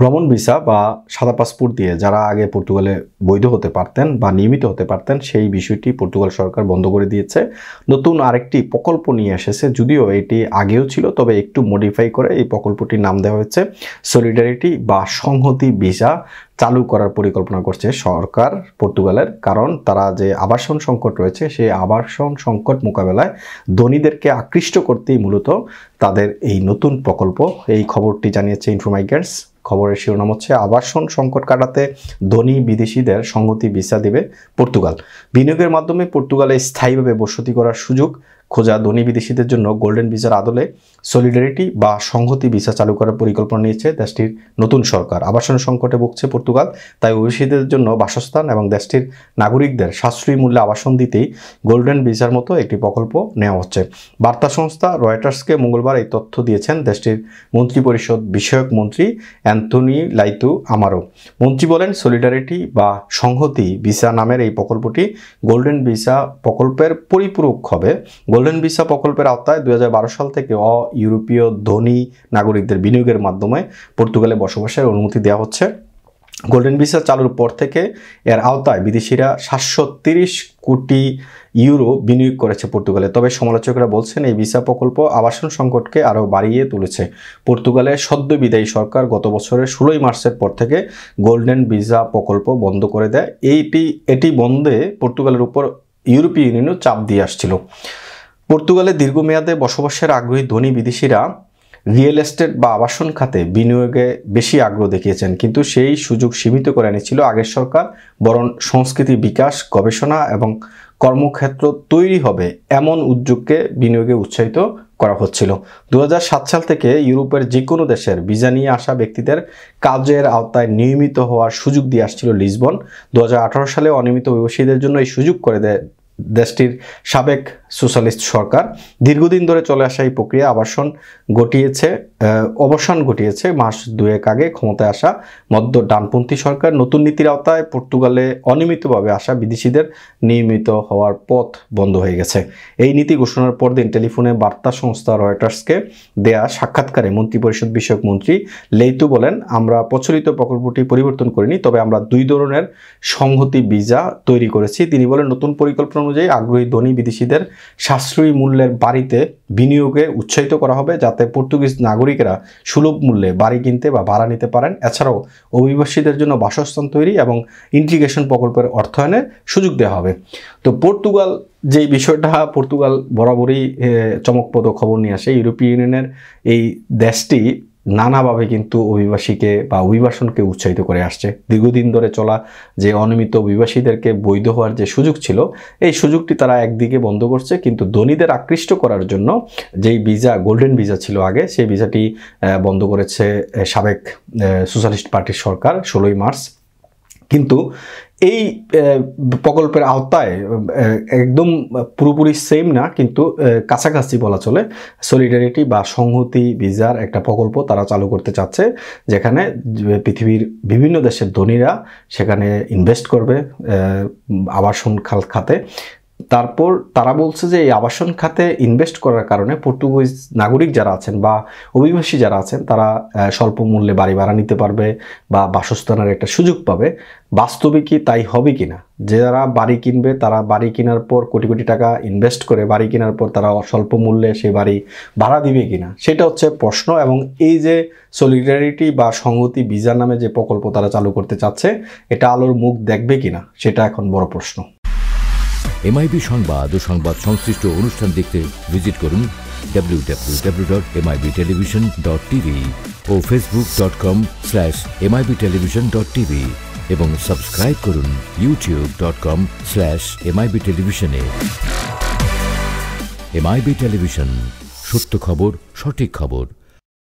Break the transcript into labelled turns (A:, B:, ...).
A: ভ্রমণ ভিসা বা সাদা পাসপোর্ট দিয়ে যারা আগে পর্তুগালে বৈধ হতে পারতেন বা নিয়মিত হতে পারতেন সেই বিষয়টি পর্তুগাল সরকার বন্ধ করে দিয়েছে। নতুন আরেকটি প্রকল্প নিয়ে এসেছে, যদিও এটি আগেও ছিল তবে একটু মডিফাই করে এই প্রকল্পটির নাম দেওয়া হয়েছে সলিডারিটি বা সংহতি ভিসা চালু করার পরিকল্পনা করছে সরকার পর্তুগালের। কারণ তারা যে আবাসন সংকট রয়েছে সেই আবাসন সংকট মোকাবেলায় ধনীদেরকে আকৃষ্ট করতেই মূলত তাদের এই নতুন প্রকল্প। এই খবরটি জানিয়েছে ইনফোমাইগ্রেন্টস। খবরের শিরোনাম হচ্ছে আবাসন সংকট কাটাতে ধনী বিদেশিদের সংহতি ভিসা দেবে পর্তুগাল। বিনিয়োগের মাধ্যমে পর্তুগালে স্থায়ীভাবে বসতি করার সুযোগ খোঁজা ধনী বিদেশিদের জন্য গোল্ডেন ভিসার আদলে সলিডারিটি বা সংহতি ভিসা চালু করার পরিকল্পনা নিয়েছে দেশটির নতুন সরকার। আবাসন সংকটে ভুগছে পর্তুগাল, তাই অভিবাসীদের জন্য বাসস্থান এবং দেশটির নাগরিকদের সাশ্রয়ী মূল্যে আবাসন দিতেই গোল্ডেন ভিসার মতো একটি প্রকল্প নেওয়া হচ্ছে। বার্তা সংস্থা রয়টার্সকে মঙ্গলবার এই তথ্য দিয়েছেন দেশটির মন্ত্রিপরিষদ বিষয়ক মন্ত্রী অ্যান্থনি লাইতু আমারো। মন্ত্রী বলেন, সলিডারিটি বা সংহতি ভিসা নামের এই প্রকল্পটি গোল্ডেন ভিসা প্রকল্পের পরিপূরক হবে। গোল্ডেন ভিসা প্রকল্পের আওতায় 2012 সাল থেকে ইউরোপীয় ধনী নাগরিকদের বিনিয়োগের মাধ্যমে পর্তুগালে বসবাসের অনুমতি দেওয়া হচ্ছে। গোল্ডেন ভিসা চালুর পর থেকে এর আওতায় বিদেশিরা 730 কোটি ইউরো বিনিয়োগ করেছে পর্তুগালে। তবে সমালোচকরা বলছেন এই ভিসা প্রকল্প আবাসন সংকটকে আরও বাড়িয়ে তুলেছে। পর্তুগালের সদ্য বিদায়ী সরকার গত বছরের 16 মার্চের পর থেকে গোল্ডেন ভিসা প্রকল্প বন্ধ করে দেয়। এটি বন্ধে পর্তুগালের উপর ইউরোপীয় ইউনিয়নও চাপ দিয়ে আসছিল। পর্তুগালে দীর্ঘমেয়াদে বসবাসের আগ্রহী ধনী বিদেশিরা রিয়েল এস্টেট বা আবাসন খাতে বিনিয়োগে বেশি আগ্রহ দেখিয়েছেন, কিন্তু সেই সুযোগ সীমিত করে এনেছিল আগের সরকার। বরং সংস্কৃতি বিকাশ, গবেষণা এবং কর্মক্ষেত্র তৈরি হবে এমন উদ্যোগকে বিনিয়োগে উৎসাহিত করা হচ্ছিল। 2007 সাল থেকে ইউরোপের যে কোনো দেশের ভিসা নিয়ে আসা ব্যক্তিদের কাজের আওতায় নিয়মিত হওয়ার সুযোগ দিয়ে আসছিল লিসবন। 2018 সালে অনিয়মিত অভিবাসীদের জন্য এই সুযোগ করে দেয় দেশটির সাবেক সোশ্যালিস্ট সরকার। দীর্ঘদিন ধরে চলে আসা এই প্রক্রিয়া অবসান ঘটিয়েছে মাস দুয়েক আগে ক্ষমতায় আসা মধ্য ডানপন্থী সরকার। নতুন নীতির আওতায় পর্তুগালে অনিয়মিতভাবে আসা বিদেশিদের নিয়মিত হওয়ার পথ বন্ধ হয়ে গেছে। এই নীতি ঘোষণার পরদিন টেলিফোনে বার্তা সংস্থা রয়টার্সকে দেয়া সাক্ষাৎকারে মন্ত্রিপরিষদ বিষয়ক মন্ত্রী লেইতু বলেন, আমরা প্রচলিত প্রকল্পটি পরিবর্তন করিনি, তবে আমরা 2 ধরনের সংহতি ভিসা তৈরি করেছি। তিনি বলেন, নতুন পরিকল্পনা অনুযায়ী আগ্রহী ধনী বিদেশিদের সাশ্রয়ী মূল্যের বাড়িতে বিনিয়োগে উৎসাহিত করা হবে, যাতে পর্তুগিজ নাগরিকেরা সুলভ মূল্যে বাড়ি কিনতে বা ভাড়া নিতে পারেন। এছাড়াও অভিবাসীদের জন্য বাসস্থান তৈরি এবং ইন্টিগ্রেশন প্রকল্পের অর্থায়নের সুযোগ দেওয়া হবে। তো পর্তুগাল যেই বিষয়টা, পর্তুগাল বরাবরই চমকপ্রদ খবর নিয়ে আসে। ইউরোপীয় ইউনিয়নের এই দেশটি নানাভাবে কিন্তু অভিবাসীকে বা অভিবাসনকে উৎসাহিত করে আসছে। দীর্ঘদিন ধরে চলা যে অনিয়মিত অভিবাসীদেরকে বৈধ হওয়ার যে সুযোগ ছিল, এই সুযোগটি তারা একদিকে বন্ধ করছে, কিন্তু ধনীদের আকৃষ্ট করার জন্য যেই ভিসা, গোল্ডেন ভিসা ছিল আগে, সেই ভিসাটি বন্ধ করেছে সাবেক সোশ্যালিস্ট পার্টির সরকার 16 মার্চ। কিন্তু এই প্রকল্পের আওতায় একদম পুরোপুরি সেম না, কিন্তু কাছাকাছি বলা চলে। সলিডারিটি বা সংহতি ভিসার একটা প্রকল্প তারা চালু করতে চাচ্ছে, যেখানে পৃথিবীর বিভিন্ন দেশের ধনীরা সেখানে ইনভেস্ট করবে আবাসন খাতে। তারপর তারা বলছে যে এই আবাসন খাতে ইনভেস্ট করার কারণে পর্তুগিজ নাগরিক যারা আছেন বা অভিবাসী যারা আছেন তারা স্বল্প মূল্যে বাড়ি ভাড়া নিতে পারবে বা বাসস্থানের একটা সুযোগ পাবে। বাস্তবে কি তাই হবে কিনা? যারা বাড়ি কিনবে তারা বাড়ি কেনার পর কোটি কোটি টাকা ইনভেস্ট করে বাড়ি কেনার পর তারা স্বল্প মূল্যে সেই বাড়ি ভাড়া দিবে কিনা, সেটা হচ্ছে প্রশ্ন। এবং এই যে সলিডারিটি বা সংহতি ভিসা নামে যে প্রকল্প তারা চালু করতে চাচ্ছে, এটা আলোর মুখ দেখবে কিনা, সেটা এখন বড় প্রশ্ন।
B: MIB সংবাদ ও সংবাদ সংশ্লিষ্ট অনুষ্ঠান দেখতে ভিজিট করুন www.mibtelevision.tv ও facebook.com/mibtelevision.tv এবং সাবস্ক্রাইব করুন youtube.com/mibtelevision এ। MIB টেলিভিশন, সত্য খবর, সঠিক খবর।